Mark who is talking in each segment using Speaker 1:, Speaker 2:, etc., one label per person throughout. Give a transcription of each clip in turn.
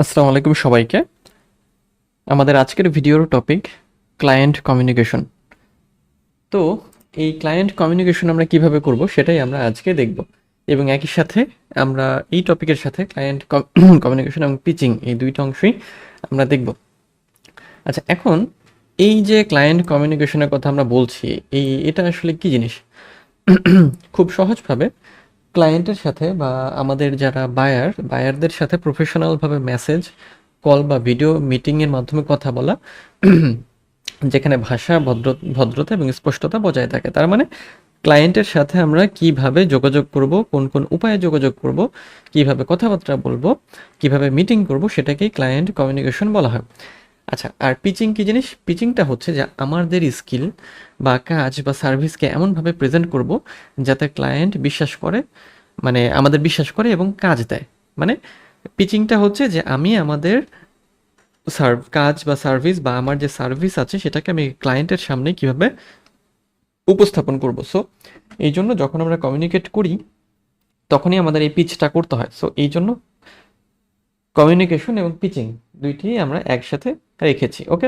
Speaker 1: আসসালামু আলাইকুম সবাইকে। আমাদের আজকের ভিডিওর টপিক ক্লায়েন্ট কমিউনিকেশন। তো এই ক্লায়েন্ট কমিউনিকেশন আমরা কিভাবে করব সেটাই আমরা আজকে দেখব, এবং একই সাথে আমরা এই টপিকের সাথে ক্লায়েন্ট কমিউনিকেশন এবং পিচিং এই দুইটা অংশই আমরা দেখব। আচ্ছা, এখন এই যে ক্লায়েন্ট কমিউনিকেশনের কথা আমরা বলছি, এটা আসলে কি জিনিস? খুব সহজভাবে ক্লায়েন্টের সাথে বা আমাদের যারা বায়ারদের সাথে প্রফেশনালভাবে মেসেজ, কল বা ভিডিও মিটিংয়ের মাধ্যমে কথা বলা, যেখানে ভাষা ভদ্রতা এবং স্পষ্টতা বজায় থাকে। তার মানে ক্লায়েন্টের সাথে আমরা কিভাবে যোগাযোগ করব, কোন কোন উপায়ে যোগাযোগ করব, কিভাবে কথাবার্তা বলবো, কিভাবে মিটিং করব, সেটাকেই ক্লায়েন্ট কমিউনিকেশন বলা হয়। আচ্ছা, আর পিচিং কি জিনিস? পিচিংটা হচ্ছে যে আমাদের স্কিল বা কাজ বা সার্ভিসকে এমনভাবে প্রেজেন্ট করব যাতে ক্লায়েন্ট বিশ্বাস করে, মানে আমাদের বিশ্বাস করে এবং কাজ দেয়। মানে পিচিংটা হচ্ছে যে আমি আমাদের কাজ বা সার্ভিস বা আমার যে সার্ভিস আছে সেটাকে আমি ক্লায়েন্টের সামনে কিভাবে উপস্থাপন করব। সো এই জন্য যখন আমরা কমিউনিকেট করি তখনই আমাদের এই পিচটা করতে হয়। সো এই জন্য কমিউনিকেশন এবং পিচিং দুইটি আমরা একসাথে রেখেছি। ওকে,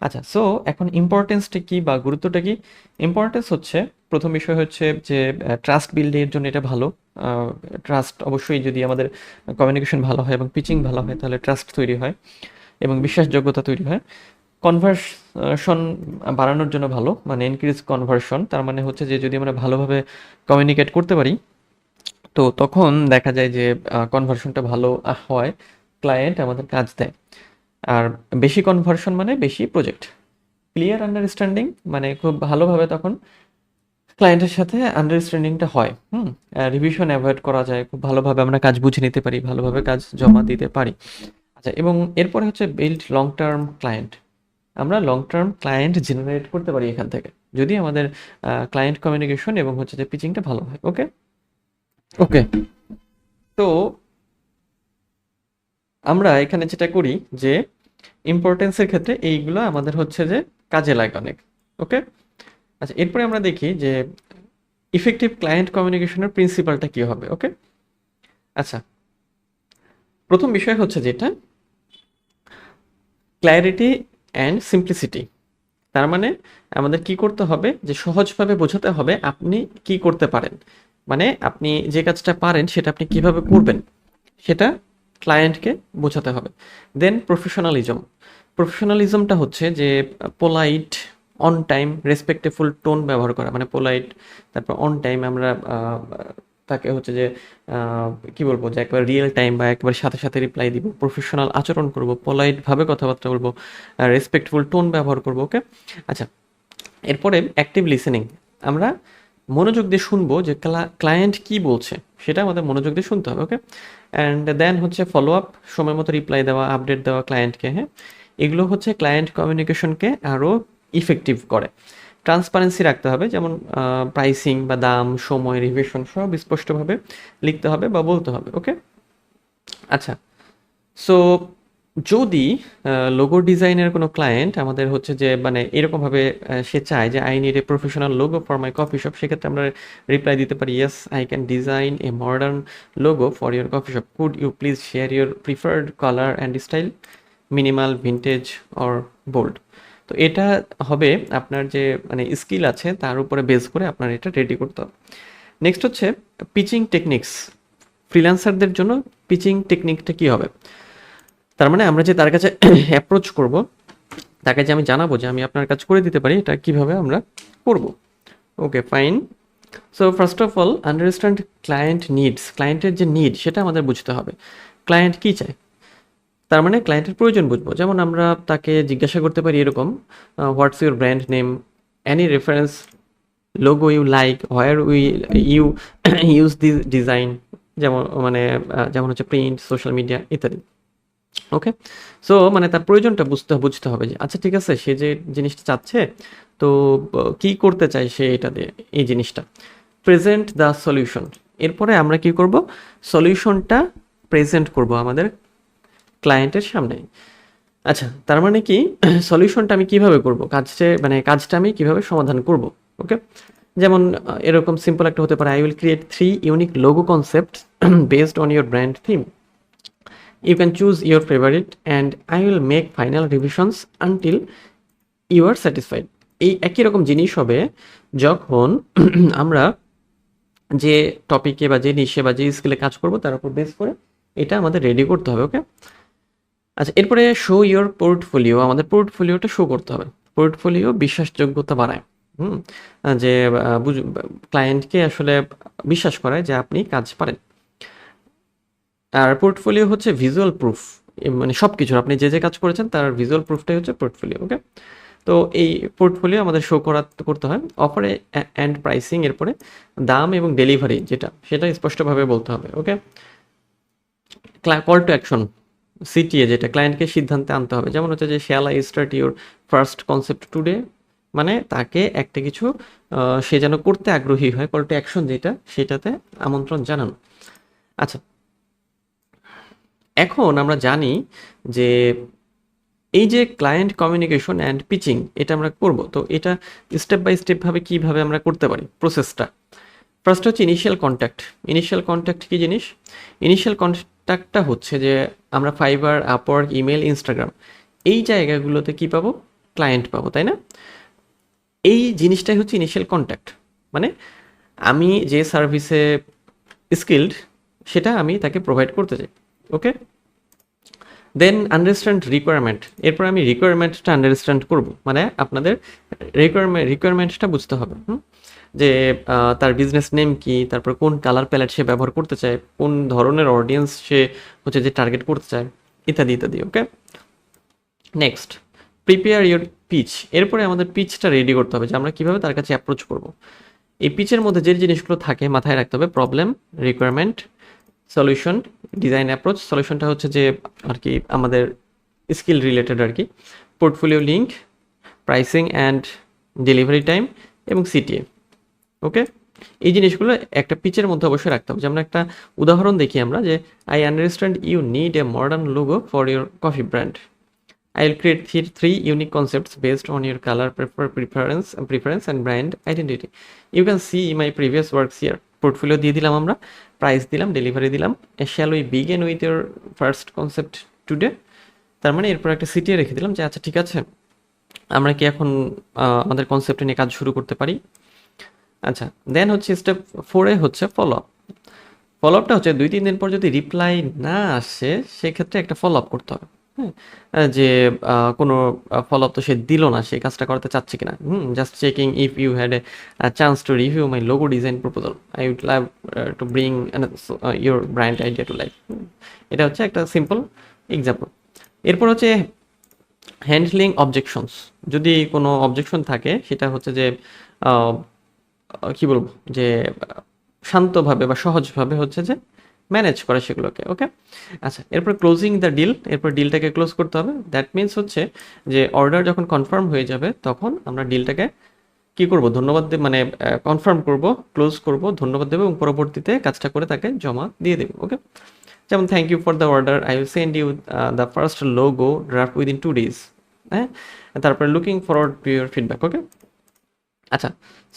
Speaker 1: আচ্ছা। সো এখন ইম্পর্টেন্সটা কি বা গুরুত্বটা কি? ইম্পর্টেন্স হচ্ছে, প্রথম বিষয় হচ্ছে যে ট্রাস্ট বিল্ডের জন্য এটা ভালো। ট্রাস্ট অবশ্যই, যদি আমাদের কমিউনিকেশন ভালো হয় এবং পিচিং ভালো হয় তাহলে ট্রাস্ট তৈরি হয় এবং বিশ্বাসযোগ্যতা তৈরি হয়। কনভার্সন বাড়ানোর জন্য ভালো, মানে ইনক্রিজ কনভার্সন। তার মানে হচ্ছে যে যদি আমরা ভালোভাবে কমিউনিকেট করতে পারি তো তখন দেখা যায় যে কনভার্সনটা ভালো হয়, ক্লায়েন্ট আমাদের কাজ দেয়। আর বেশি কনভার্সন মানে বেশি প্রজেক্ট। ক্লিয়ার আন্ডারস্ট্যান্ডিং মানে খুব ভালোভাবে তখন ক্লায়েন্টের সাথে আন্ডারস্ট্যান্ডিংটা হয়। রিভিশন অ্যাভয়েড করা যায়, খুব ভালোভাবে আমরা কাজ বুঝে নিতে পারি, ভালোভাবে কাজ জমা দিতে পারি। আচ্ছা, এবং এরপরে হচ্ছে বিল্ড লং টার্ম ক্লায়েন্ট। আমরা লং টার্ম ক্লায়েন্ট জেনারেট করতে পারি এখান থেকে, যদি আমাদের ক্লায়েন্ট কমিউনিকেশন এবং হচ্ছে যে পিচিংটা ভালো হয়। ওকে ওকে তো আমরা এখানে যেটা করি যে ইম্পর্টেন্সের ক্ষেত্রে এইগুলো আমাদের হচ্ছে যে কাজে লাগে অনেক। ওকে, আচ্ছা। এরপরে আমরা দেখি যে ইফেক্টিভ ক্লায়েন্ট কমিউনিকেশনের প্রিন্সিপালটা কি হবে। ওকে, আচ্ছা। প্রথম বিষয় হচ্ছে যেটা ক্ল্যারিটি অ্যান্ড সিম্পলিসিটি। তার মানে আমাদের কি করতে হবে, যে সহজভাবে বোঝাতে হবে আপনি কি করতে পারেন, মানে আপনি যে কাজটা পারেন সেটা আপনি কিভাবে করবেন সেটা ক্লায়েন্টকে বোঝাতে হবে। দেন প্রফেশনালিজম। প্রফেশনালিজমটা হচ্ছে যে polite, on time, respectful tone ব্যবহার করা, মানে পোলাইট, তারপর অন টাইম আমরা তাকে হচ্ছে যে কি বলবো, যে একবার রিয়েল টাইম বা একবার সাথে সাথে রিপ্লাই দিব, প্রফেশনাল আচরণ করব, পোলাইটভাবে কথাবার্তা বলবো, রেসপেক্টফুল টোন ব্যবহার করব। ওকে, আচ্ছা। এরপরে অ্যাক্টিভ লিসেনিং। আমরা মনোযোগ দিয়ে শুনবো যে ক্লায়েন্ট কি বলছে, সেটা আমাদের মনোযোগ দিয়ে শুনতে হবে। ওকে, অ্যান্ড দেন হচ্ছে ফলো আপ, সময় মতো রিপ্লাই দেওয়া, আপডেট দেওয়া ক্লায়েন্টকে। হ্যাঁ, এগুলো হচ্ছে ক্লায়েন্ট কমিউনিকেশনকে আরও ইফেক্টিভ করে। ট্রান্সপারেন্সি রাখতে হবে, যেমন প্রাইসিং বা দাম, সময়, রিভিশন সব স্পষ্টভাবে লিখতে হবে বা বলতে হবে। ওকে, আচ্ছা। সো যদি লোগো ডিজাইনের কোনো ক্লায়েন্ট আমাদের হচ্ছে যে মানে এরকমভাবে সে চায় যে I need a professional logo for my coffee shop, সেক্ষেত্রে আমরা রিপ্লাই দিতে পারি, yes I can design a modern logo for your coffee shop, could you please share your preferred colour and style, minimal, vintage or bold. তো এটা হবে আপনার যে মানে স্কিল আছে তার উপরে বেস করে আপনার এটা রেডি করতে হবে। নেক্সট হচ্ছে পিচিং টেকনিক্স। ফ্রিল্যান্সারদের জন্য পিচিং টেকনিকটা কী হবে? তার মানে আমরা যে তার কাছে অ্যাপ্রোচ করব, তাকে যে আমি জানাবো যে আমি আপনার কাজ করে দিতে পারি, এটা কিভাবে আমরা করব। Okay, fine. So first of all understand client needs. ক্লায়েন্টের যে নিড সেটা আমাদের বুঝতে হবে, ক্লায়েন্ট কী চায়। তার মানে ক্লায়েন্টের প্রয়োজন বুঝবো। যেমন আমরা তাকে জিজ্ঞাসা করতে পারি এরকম, what's your brand name, any reference logo you like, where we you use this design, যেমন মানে যেমন হচ্ছে প্রিন্ট, সোশ্যাল মিডিয়া ইত্যাদি। ওকে, সো মানে তার প্রয়োজনটা বুঝতে হবে যে আচ্ছা ঠিক আছে, সে যে জিনিসটা চাচ্ছে তো কি করতে চায় সে এটা দিয়ে, এই জিনিসটা। Present the solution. এরপরে আমরা কি করব, সলিউশনটা প্রেজেন্ট করব আমাদের ক্লায়েন্টের সামনে। আচ্ছা, তার মানে কি সলিউশনটা আমি কিভাবে করব, কাজটা আমি কিভাবে সমাধান করব। ওকে, যেমন এরকম সিম্পল একটা হতে পারে, I will create 3 unique logo concept based on your brand theme. You can choose your favourite and I will make final revisions until you are satisfied. এই একই রকম জিনিস হবে যখন আমরা যে টপিকে বা যে নিশে বা যে স্কিলে কাজ করব তার উপর বেস করে এটা আমাদের রেডি করতে হবে। ওকে, আচ্ছা, এরপরে শো ইওর পোর্টফোলিও। আমাদের পোর্টফোলিওটা শো করতে হবে। পোর্টফোলিও বিশ্বাসযোগ্যতা বাড়ায়। হুম, যে ক্লায়েন্টকে আসলে বিশ্বাস করায় যে আপনি কাজ পারেন। আর পোর্টফোলিও হচ্ছে ভিজুয়াল প্রুফ, মানে সব কিছুর আপনি যে যে কাজ করেছেন তার ভিজুয়াল প্রুফটাই হচ্ছে পোর্টফোলিও। ওকে, তো এই পোর্টফোলিও আমাদের শো করতে হয়। অফারে অ্যান্ড প্রাইসিং, এরপরে দাম এবং ডেলিভারি যেটা সেটা স্পষ্টভাবে বলতে হবে। ওকে, কল টু অ্যাকশন, সিটিএ, যেটা ক্লায়েন্টকে সিদ্ধান্তে আনতে হবে। যেমন হচ্ছে যে shall I start your first concept today, মানে তাকে একটা কিছু সে যেন করতে আগ্রহী হয়। কল টু অ্যাকশন যেটা, সেটাতে আমন্ত্রণ জানানো। আচ্ছা, এখন আমরা জানি যে এই যে ক্লায়েন্ট কমিউনিকেশন অ্যান্ড পিচিং এটা আমরা করব, তো এটা স্টেপ বাই স্টেপ ভাবে কিভাবে আমরা করতে পারি প্রসেসটা। ফার্স্ট হচ্ছে ইনিশিয়াল কন্ট্যাক্ট। ইনিশিয়াল কন্ট্যাক্ট কী জিনিস? ইনিশিয়াল কন্ট্যাক্টটা হচ্ছে যে আমরা ফাইবার, আপওয়ার্ক, ইমেল, ইনস্টাগ্রাম এই জায়গাগুলোতে কি পাবো? ক্লায়েন্ট পাবো, তাই না? এই জিনিসটাই হচ্ছে ইনিশিয়াল কন্ট্যাক্ট। মানে আমি যে সার্ভিসে স্কিল্ড সেটা আমি তাকে প্রোভাইড করতে চাই। ওকে, দেন আন্ডারস্ট্যান্ড রিকোয়ারমেন্ট। এরপর আমি রিকোয়ারমেন্টটা আন্ডারস্ট্যান্ড করব, মানে আপনাদের রিকোয়ারমেন্টটা বুঝতে হবে। যে তার বিজনেস নেম কি, তারপর কোন কালার প্যালেট সে ব্যবহার করতে চায়, কোন ধরনের অডিয়েন্স সে হচ্ছে যে টার্গেট করতে চায়, ইত্যাদি ইত্যাদি। ওকে, নেক্সট প্রিপেয়ার ইউর পিচ। এরপরে আমাদের পিচটা রেডি করতে হবে যে আমরা কীভাবে তার কাছে অ্যাপ্রোচ করব। এই পিচের মধ্যে যে জিনিসগুলো থাকে মাথায় রাখতে হবে: problem, requirement, solution, design approach. সলিউশনটা হচ্ছে যে আর কি আমাদের স্কিল রিলেটেড আর কি, portfolio link, pricing and delivery time এবং সিটিএ। ওকে, এই জিনিসগুলো একটা পিচের মধ্যে অবশ্যই রাখতে হবে। যেমন একটা উদাহরণ দেখি আমরা, যে I understand you need a modern logo for your coffee brand. I will create three unique concepts based on your color preference and brand identity. You can see my previous works here. Portfolio দিয়ে দিলাম আমরা, price দিলাম, delivery দিলাম। Shall we begin with your first concept today? তার মানে এরপর একটা সিটিয়ে রেখে দিলাম যে আচ্ছা ঠিক আছে, আমরা কি এখন আমাদের কনসেপ্ট নিয়ে কাজ শুরু করতে পারি। আচ্ছা, দেন হচ্ছে স্টেপ 4 হচ্ছে ফলো আপ। ফলো আপটা হচ্ছে 2-3 দিন পর যদি রিপ্লাই না আসে সেক্ষেত্রে একটা ফলো আপ করতে হবে। হ্যাঁ, যে কোনো ফলো আপ তো সে দিল না, সে কাজটা করতে চাচ্ছে কিনা। Just checking if you had a chance to review my logo design proposal, I would love to bring your brand idea to life. এটা হচ্ছে একটা সিম্পল এক্সাম্পল। এরপর হচ্ছে হ্যান্ডলিং অবজেকশনস। যদি কোনো অবজেকশন থাকে সেটা হচ্ছে যে কি বলবো, যে শান্তভাবে বা সহজভাবে হচ্ছে যে ম্যানেজ করে সেগুলোকে। ওকে, আচ্ছা, এরপর ক্লোজিং দ্য ডিল। এরপর ডিলটাকে ক্লোজ করতে হবে। দ্যাট মিনস হচ্ছে যে অর্ডার যখন কনফার্ম হয়ে যাবে তখন আমরা ডিলটাকে কি করব, ধন্যবাদ মানে কনফার্ম করব, ক্লোজ করব, ধন্যবাদ দেবো এবং পরবর্তীতে কাজটা করে তাকে জমা দিয়ে দেবো। ওকে, যেমন thank you for the order, I will send you the first logo draft within 2 days। হ্যাঁ, তারপরে looking forward to your feedback. Okay, আচ্ছা,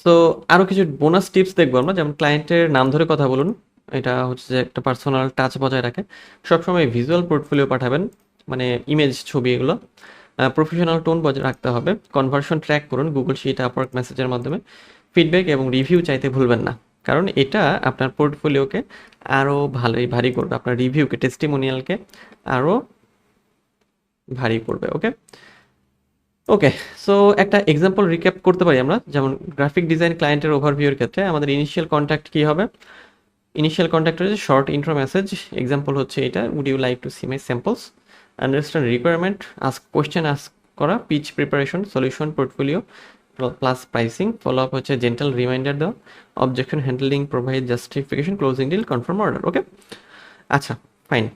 Speaker 1: সো আরও কিছু বোনাস টিপস দেখবো আমরা। যেমন ক্লায়েন্টের নাম ধরে কথা বলুন, এটা হচ্ছে যে একটা পার্সোনাল টাচ বজায় রাখে। সবসময় ভিজুয়াল পোর্টফোলিও পাঠাবেন, মানে ইমেজ, ছবি, এগুলো। প্রফেশনাল টোন বজায় রাখতে হবে। কনভার্সন ট্র্যাক করুন গুগল শিট, আপওয়ার্ক, মেসেজের মাধ্যমে। ফিডব্যাক এবং রিভিউ চাইতে ভুলবেন না, কারণ এটা আপনার পোর্টফোলিওকে আরও ভারী করবে, আপনার রিভিউকে, টেস্টিমোনিয়ালকে আরও ভারী করবে। ওকে, ওকে, সো একটা এক্সাম্পল রিক্যাপ করতে পারি আমরা। যেমন গ্রাফিক ডিজাইন ক্লায়েন্টের ওভারভিউর ক্ষেত্রে আমাদের ইনিশিয়াল কন্ট্যাক্ট কী হবে? ইনিশিয়াল কন্ট্যাক্ট হচ্ছে শর্ট ইন্ট্রো মেসেজ। এক্সাম্পল হচ্ছে এটা, would you like to see my samples. Understand requirement, ask করা। Pitch preparation, solution, portfolio plus pricing. Follow up হচ্ছে জেন্টাল রিমাইন্ডার দেওয়া। Objection handling, provide justification, closing deal, confirm order. Okay, আচ্ছা, fine.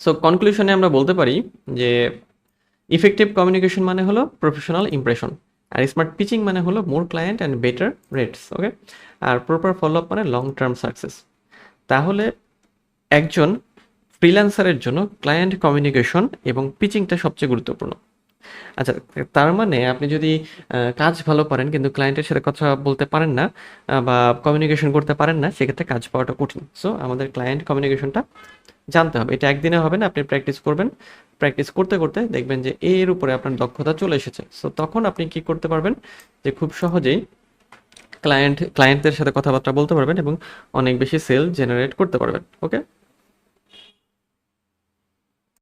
Speaker 1: So কনক্লুশনে আমরা বলতে পারি যে effective communication মানে হলো প্রফেশনাল ইমপ্রেশন, আর স্মার্ট পিচিং মানে হলো more client and better rates. Okay, আর প্রপার ফলো আপ মানে লং টার্ম সাকসেস। তাহলে একজন ফ্রিল্যান্সারের জন্য ক্লায়েন্ট কমিউনিকেশন এবং পিচিংটা সবচেয়ে গুরুত্বপূর্ণ। আচ্ছা, তার মানে আপনি যদি কাজ ভালো পারেন কিন্তু ক্লায়েন্টের সাথে কথা বলতে পারেন না বা কমিউনিকেশন করতে পারেন না, সেক্ষেত্রে কাজ পাওয়াটা কঠিন। সো আমাদের ক্লায়েন্ট কমিউনিকেশনটা জানতে হবে। এটা একদিনে হবে না, আপনি প্র্যাকটিস করবেন। প্র্যাকটিস করতে করতে দেখবেন যে এর উপরে আপনার দক্ষতা চলে এসেছে। সো তখন আপনি কি করতে পারবেন, যে খুব সহজেই ক্লায়েন্টদের সাথে কথাবার্তা বলতে পারবেন এবং অনেক বেশি সেল জেনারেট করতে পারবেন। ওকে?